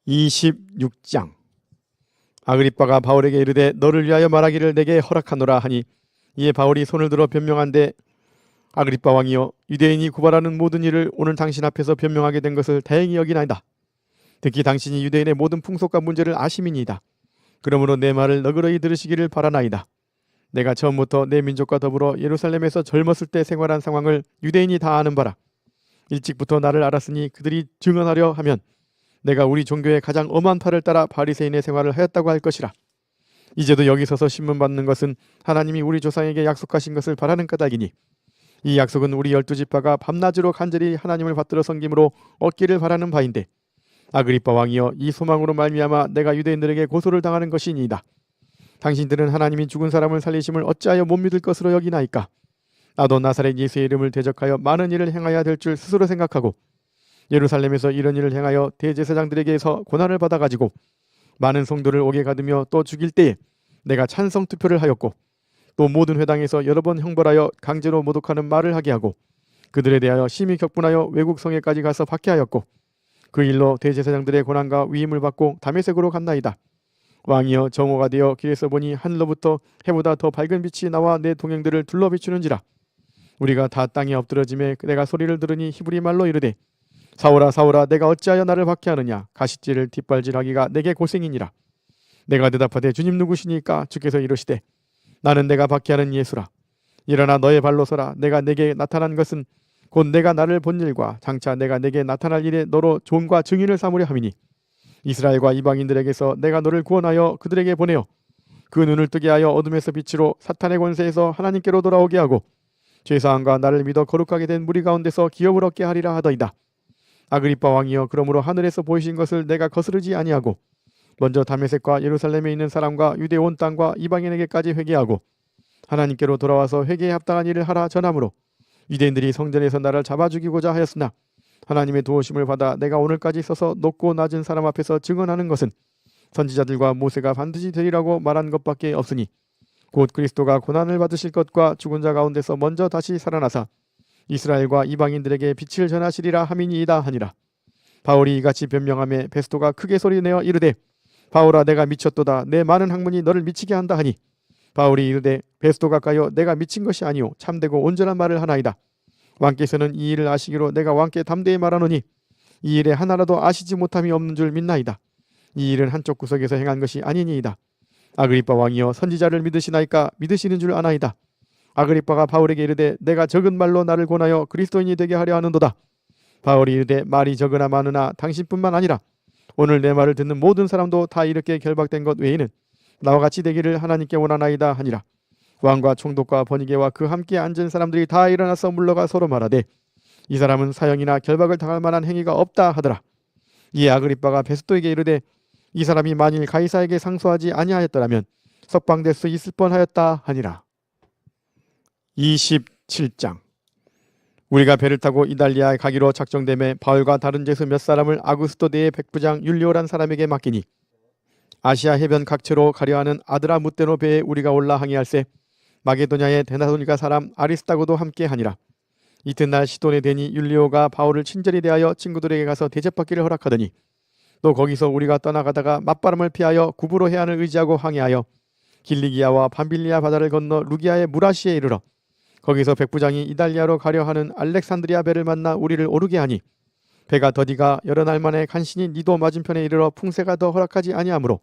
26장. 아그리빠가 바울에게 이르되 너를 위하여 말하기를 내게 허락하노라 하니, 이에 바울이 손을 들어 변명한데, 아그리빠 왕이여, 유대인이 고발하는 모든 일을 오늘 당신 앞에서 변명하게 된 것을 다행히 여기나이다. 특히 당신이 유대인의 모든 풍속과 문제를 아심이니이다. 그러므로 내 말을 너그러이 들으시기를 바라나이다. 내가 처음부터 내 민족과 더불어 예루살렘에서 젊었을 때 생활한 상황을 유대인이 다 아는 바라. 일찍부터 나를 알았으니 그들이 증언하려 하면 내가 우리 종교의 가장 엄한 팔을 따라 바리새인의 생활을 하였다고 할 것이라. 이제도 여기 서서 신문 받는 것은 하나님이 우리 조상에게 약속하신 것을 바라는 까닭이니, 이 약속은 우리 12지파가 밤낮으로 간절히 하나님을 받들어 섬김으로 얻기를 바라는 바인데, 아그리빠 왕이여, 이 소망으로 말미암아 내가 유대인들에게 고소를 당하는 것이니이다. 당신들은 하나님이 죽은 사람을 살리심을 어찌하여 못 믿을 것으로 여기나이까? 나도 나사렛 예수의 이름을 대적하여 많은 일을 행하여야 될 줄 스스로 생각하고, 예루살렘에서 이런 일을 행하여 대제사장들에게서 고난을 받아가지고 많은 성도를 옥에 가두며 또 죽일 때에 내가 찬성 투표를 하였고, 또 모든 회당에서 여러 번 형벌하여 강제로 모독하는 말을 하게 하고, 그들에 대하여 심히 격분하여 외국 성에까지 가서 박해하였고, 그 일로 대제사장들의 고난과 위임을 받고 다메섹으로 갔나이다. 왕이여, 정오가 되어 길에서 보니 하늘로부터 해보다 더 밝은 빛이 나와 내 동행들을 둘러 비추는지라. 우리가 다 땅에 엎드러짐에 내가 소리를 들으니 히브리 말로 이르되, 사울아 사울아, 내가 어찌하여 나를 박해하느냐? 가시질을 뒷발질하기가 내게 고생이니라. 내가 대답하되 주님 누구시니까? 주께서 이르시되, 나는 내가 박해하는 예수라. 일어나 너의 발로 서라. 내가 내게 나타난 것은 곧 내가 나를 본 일과 장차 내가 내게 나타날 일에 너로 종과 증인을 삼으려 함이니, 이스라엘과 이방인들에게서 내가 너를 구원하여 그들에게 보내어 그 눈을 뜨게 하여 어둠에서 빛으로 사탄의 권세에서 하나님께로 돌아오게 하고, 죄사함과 나를 믿어 거룩하게 된 무리 가운데서 기업을 얻게 하리라 하더이다. 아그리빠 왕이여, 그러므로 하늘에서 보이신 것을 내가 거스르지 아니하고 먼저 다메섹과 예루살렘에 있는 사람과 유대 온 땅과 이방인에게까지 회개하고 하나님께로 돌아와서 회개에 합당한 일을 하라 전하므로, 유대인들이 성전에서 나를 잡아 죽이고자 하였으나 하나님의 도우심을 받아 내가 오늘까지 서서 높고 낮은 사람 앞에서 증언하는 것은 선지자들과 모세가 반드시 되리라고 말한 것밖에 없으니, 곧 그리스도가 고난을 받으실 것과 죽은 자 가운데서 먼저 다시 살아나사 이스라엘과 이방인들에게 빛을 전하시리라 함이니이다 하니라. 바울이 이같이 변명하며 베스도가 크게 소리내어 이르되, 바울아, 내가 미쳤도다. 내 많은 학문이 너를 미치게 한다 하니, 바울이 이르되, 베스도가 가여 내가 미친 것이 아니오 참되고 온전한 말을 하나이다. 왕께서는 이 일을 아시기로 내가 왕께 담대히 말하노니, 이 일에 하나라도 아시지 못함이 없는 줄 믿나이다. 이 일은 한쪽 구석에서 행한 것이 아니니이다. 아그리빠 왕이여, 선지자를 믿으시나이까? 믿으시는 줄 아나이다. 아그리빠가 바울에게 이르되, 내가 적은 말로 나를 권하여 그리스도인이 되게 하려 하는도다. 바울이 이르되, 말이 적으나 많으나 당신뿐만 아니라 오늘 내 말을 듣는 모든 사람도 다 이렇게 결박된 것 외에는 나와 같이 되기를 하나님께 원하나이다 하니라. 왕과 총독과 번이게와 그 함께 앉은 사람들이 다 일어나서 물러가 서로 말하되, 이 사람은 사형이나 결박을 당할 만한 행위가 없다 하더라. 이에 아그리빠가 베스도에게 이르되, 이 사람이 만일 가이사에게 상소하지 아니하였더라면 석방될 수 있을 뻔하였다 하니라. 27장. 우리가 배를 타고 이달리아에 가기로 작정되매 바울과 다른 제수 몇 사람을 아구스토대의 백부장 율리오란 사람에게 맡기니, 아시아 해변 각처로 가려하는 아드라무테노 배에 우리가 올라 항해할세 마게도냐의 데나도니가 사람 아리스타고도 함께 하니라. 이튿날 시돈에 대니 율리오가 바울을 친절히 대하여 친구들에게 가서 대접받기를 허락하더니, 또 거기서 우리가 떠나가다가 맞바람을 피하여 구브로 해안을 의지하고 항해하여 길리기아와 밤빌리아 바다를 건너 루기아의 무라시에 이르러 거기서 백부장이 이달리아로 가려 하는 알렉산드리아 배를 만나 우리를 오르게 하니, 배가 더디가 여러 날 만에 간신히 니도 맞은편에 이르러 풍세가 더 허락하지 아니하므로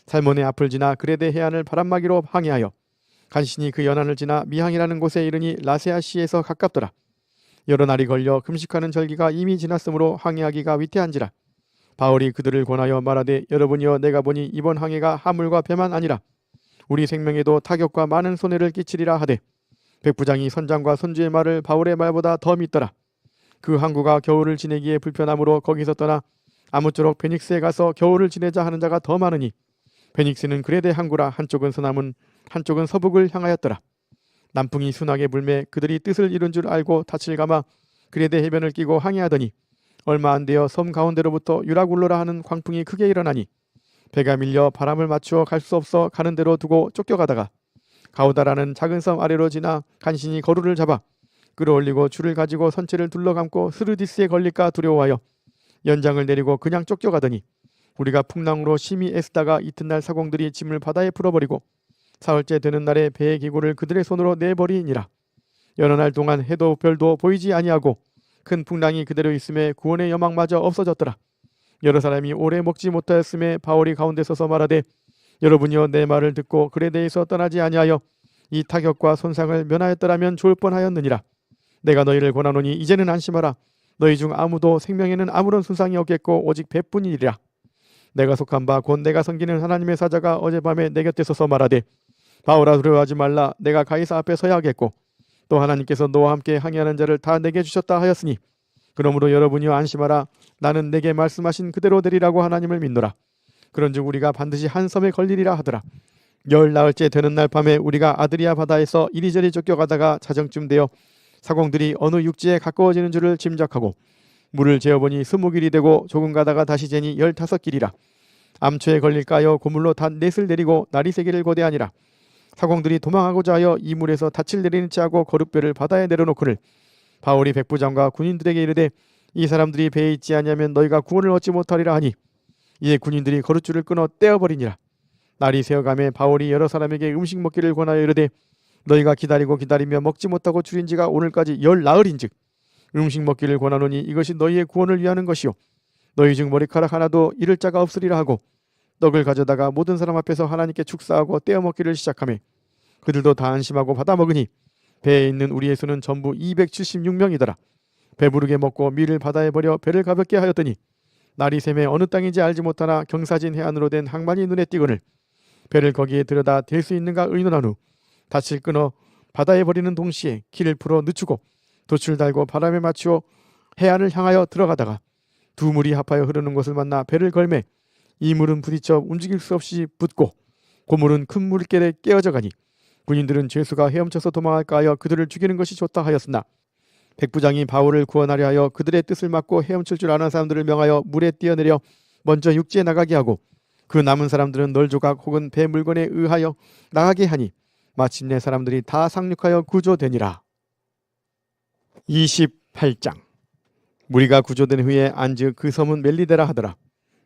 살몬의 앞을 지나 그레데 해안을 바람막이로 항해하여 간신히 그 연안을 지나 미항이라는 곳에 이르니 라세아시에서 가깝더라. 여러 날이 걸려 금식하는 절기가 이미 지났으므로 항해하기가 위태한지라. 바울이 그들을 권하여 말하되, 여러분이여, 내가 보니 이번 항해가 하물과 배만 아니라 우리 생명에도 타격과 많은 손해를 끼치리라 하되, 백부장이 선장과 선주의 말을 바울의 말보다 더 믿더라. 그 항구가 겨울을 지내기에 불편하므로 거기서 떠나 아무쪼록 베닉스에 가서 겨울을 지내자 하는 자가 더 많으니, 베닉스는 그레데 항구라 한쪽은 서남은 한쪽은 서북을 향하였더라. 남풍이 순하게 불매 그들이 뜻을 이룬 줄 알고 닻을 감아 그레데 해변을 끼고 항해하더니, 얼마 안 되어 섬 가운데로부터 유라굴로라 하는 광풍이 크게 일어나니 배가 밀려 바람을 맞추어 갈 수 없어 가는 대로 두고 쫓겨가다가 가우다라는 작은 섬 아래로 지나 간신히 거루를 잡아 끌어올리고 줄을 가지고 선체를 둘러감고 스르디스에 걸릴까 두려워하여 연장을 내리고 그냥 쫓겨가더니, 우리가 풍랑으로 심히 애쓰다가 이튿날 사공들이 짐을 바다에 풀어버리고 사흘째 되는 날에 배의 기구를 그들의 손으로 내버리니라. 여러 날 동안 해도 별도 보이지 아니하고 큰 풍랑이 그대로 있음에 구원의 여망마저 없어졌더라. 여러 사람이 오래 먹지 못하였음에 바울이 가운데 서서 말하되 여러분이여 내 말을 듣고 글에 대해서 떠나지 아니하여 이 타격과 손상을 면하였더라면 좋을 뻔하였느니라. 내가 너희를 권하노니 이제는 안심하라. 너희 중 아무도 생명에는 아무런 손상이 없겠고 오직 배뿐이니라. 내가 속한 바 곧 내가 섬기는 하나님의 사자가 어젯밤에 내 곁에 서서 말하되 바울아 두려워하지 말라. 내가 가이사 앞에 서야 하겠고 또 하나님께서 너와 함께 항해하는 자를 다 내게 주셨다 하였으니 그러므로 여러분이여 안심하라. 나는 내게 말씀하신 그대로 되리라고 하나님을 믿노라. 그런즉 우리가 반드시 한 섬에 걸리리라 하더라. 열 나흘째 되는 날 밤에 우리가 아드리아 바다에서 이리저리 쫓겨가다가 자정쯤 되어 사공들이 어느 육지에 가까워지는 줄을 짐작하고 물을 재어보니 20길이 되고 조금 가다가 다시 재니 15길이라. 암초에 걸릴까요 고물로 단 넷을 내리고 날이 세기를 거대하니라. 사공들이 도망하고자 하여 이 물에서 닻을 내리는 채하고 거룻배를 바다에 내려놓고를 바울이 백부장과 군인들에게 이르되 이 사람들이 배에 있지 아니하면 너희가 구원을 얻지 못하리라 하니 이에 군인들이 거룻줄을 끊어 떼어버리니라. 날이 새어가매 바울이 여러 사람에게 음식 먹기를 권하여 이르되 너희가 기다리며 먹지 못하고 줄인 지가 오늘까지 열 나흘인즉 음식 먹기를 권하노니 이것이 너희의 구원을 위하는 것이요 너희 중 머리카락 하나도 잃을 자가 없으리라 하고 떡을 가져다가 모든 사람 앞에서 하나님께 축사하고 떼어 먹기를 시작하며 그들도 다 안심하고 받아 먹으니 배에 있는 우리의 수는 전부 276명이더라. 배부르게 먹고 밀을 바다에 버려 배를 가볍게 하였더니 날이 새매 어느 땅인지 알지 못하나 경사진 해안으로 된 항만이 눈에 띄거늘 배를 거기에 들여다 댈 수 있는가 의논한 후 닻을 끊어 바다에 버리는 동시에 키를 풀어 늦추고 돛을 달고 바람에 맞추어 해안을 향하여 들어가다가 두 물이 합하여 흐르는 곳을 만나 배를 걸매 이 물은 부딪혀 움직일 수 없이 붙고 고물은 큰 물결에 깨어져 가니 군인들은 죄수가 헤엄쳐서 도망할까 하여 그들을 죽이는 것이 좋다 하였으나 백부장이 바울을 구원하려 하여 그들의 뜻을 막고 헤엄칠 줄 아는 사람들을 명하여 물에 뛰어내려 먼저 육지에 나가게 하고 그 남은 사람들은 널조각 혹은 배 물건에 의하여 나가게 하니 마침내 사람들이 다 상륙하여 구조되니라. 28장. 무리가 구조된 후에 안즉 그 섬은 멜리데라 하더라.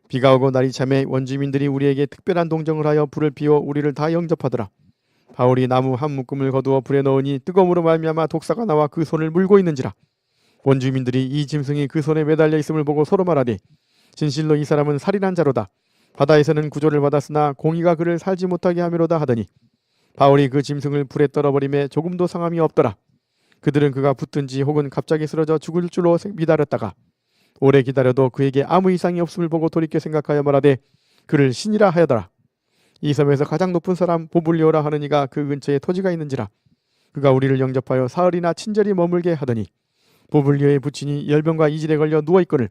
비가 오고 날이 참에 원주민들이 우리에게 특별한 동정을 하여 불을 피워 우리를 다 영접하더라. 바울이 나무 한 묶음을 거두어 불에 넣으니 뜨거움으로 말미암아 독사가 나와 그 손을 물고 있는지라. 원주민들이 이 짐승이 그 손에 매달려 있음을 보고 서로 말하되 진실로 이 사람은 살인한 자로다. 바다에서는 구조를 받았으나 공의가 그를 살지 못하게 하미로다 하더니 바울이 그 짐승을 불에 떨어버림에 조금도 상함이 없더라. 그들은 그가 붙든지 혹은 갑자기 쓰러져 죽을 줄로 미다렸다가 오래 기다려도 그에게 아무 이상이 없음을 보고 돌이켜 생각하여 말하되 그를 신이라 하여더라. 이 섬에서 가장 높은 사람 보블리오라 하는 이가 그 근처에 토지가 있는지라. 그가 우리를 영접하여 사흘이나 친절히 머물게 하더니 보블리오의 부친이 열병과 이질에 걸려 누워있거늘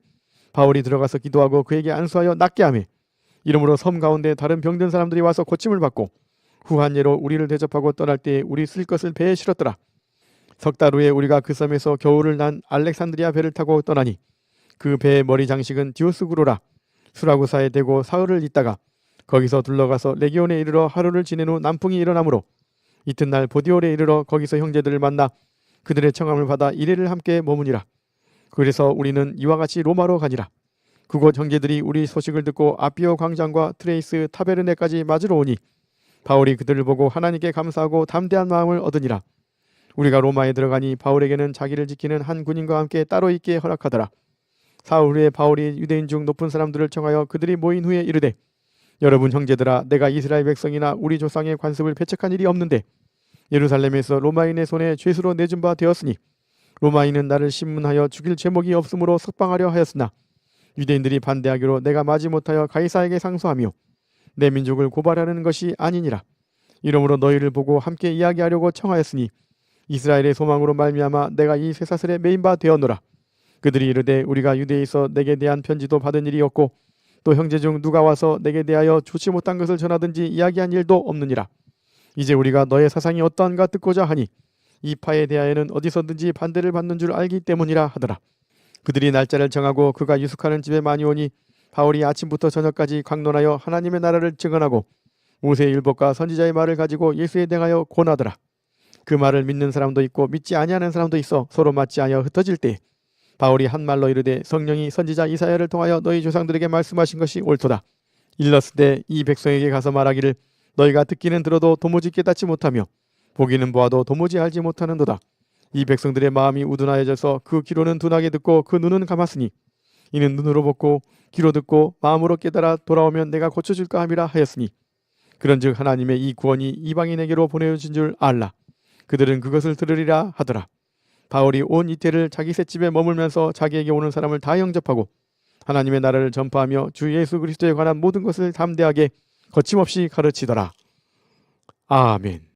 바울이 들어가서 기도하고 그에게 안수하여 낫게 하며 이러므로 섬 가운데 다른 병든 사람들이 와서 고침을 받고 후한 예로 우리를 대접하고 떠날 때에 우리 쓸 것을 배에 실었더라. 석 달 후에 우리가 그 섬에서 겨울을 난 알렉산드리아 배를 타고 떠나니 그 배의 머리 장식은 디오스구로라. 수라구사에 대고 사흘을 있다가 거기서 둘러가서 레기온에 이르러 하루를 지낸 후 남풍이 일어나므로 이튿날 보디올에 이르러 거기서 형제들을 만나 그들의 청함을 받아 이레를 함께 머무니라. 그래서 우리는 이와 같이 로마로 가니라. 그곳 형제들이 우리 소식을 듣고 아비오 광장과 트레이스 타베르네까지 맞으러 오니 바울이 그들을 보고 하나님께 감사하고 담대한 마음을 얻으니라. 우리가 로마에 들어가니 바울에게는 자기를 지키는 한 군인과 함께 따로 있게 허락하더라. 사흘 후에 바울이 유대인 중 높은 사람들을 청하여 그들이 모인 후에 이르되 여러분 형제들아, 내가 이스라엘 백성이나 우리 조상의 관습을 배척한 일이 없는데 예루살렘에서 로마인의 손에 죄수로 내준 바 되었으니 로마인은 나를 신문하여 죽일 제목이 없으므로 석방하려 하였으나 유대인들이 반대하기로 내가 마지 못하여 가이사에게 상소하며 내 민족을 고발하는 것이 아니니라. 이러므로 너희를 보고 함께 이야기하려고 청하였으니 이스라엘의 소망으로 말미암아 내가 이 쇠사슬에 매인 바 되었노라. 그들이 이르되 우리가 유대에서 내게 대한 편지도 받은 일이 없고 또 형제 중 누가 와서 내게 대하여 좋지 못한 것을 전하든지 이야기한 일도 없느니라. 이제 우리가 너의 사상이 어떠한가 듣고자 하니 이 파에 대하여는 어디서든지 반대를 받는 줄 알기 때문이라 하더라. 그들이 날짜를 정하고 그가 유숙하는 집에 많이 오니 바울이 아침부터 저녁까지 강론하여 하나님의 나라를 증언하고 모세의 율법과 선지자의 말을 가지고 예수에 대하여 권하더라. 그 말을 믿는 사람도 있고 믿지 아니하는 사람도 있어 서로 맞지 아니하여 흩어질 때 바울이 한 말로 이르되 성령이 선지자 이사야를 통하여 너희 조상들에게 말씀하신 것이 옳도다. 일렀으되 이 백성에게 가서 말하기를 너희가 듣기는 들어도 도무지 깨닫지 못하며 보기는 보아도 도무지 알지 못하는도다. 이 백성들의 마음이 우둔하여져서 그 귀로는 둔하게 듣고 그 눈은 감았으니 이는 눈으로 보고 귀로 듣고 마음으로 깨달아 돌아오면 내가 고쳐줄까 함이라 하였으니 그런즉 하나님의 이 구원이 이방인에게로 보내어진 줄 알라. 그들은 그것을 들으리라 하더라. 바울이 온 이태를 자기 셋집에 머물면서 자기에게 오는 사람을 다 영접하고 하나님의 나라를 전파하며 주 예수 그리스도에 관한 모든 것을 담대하게 거침없이 가르치더라. 아멘.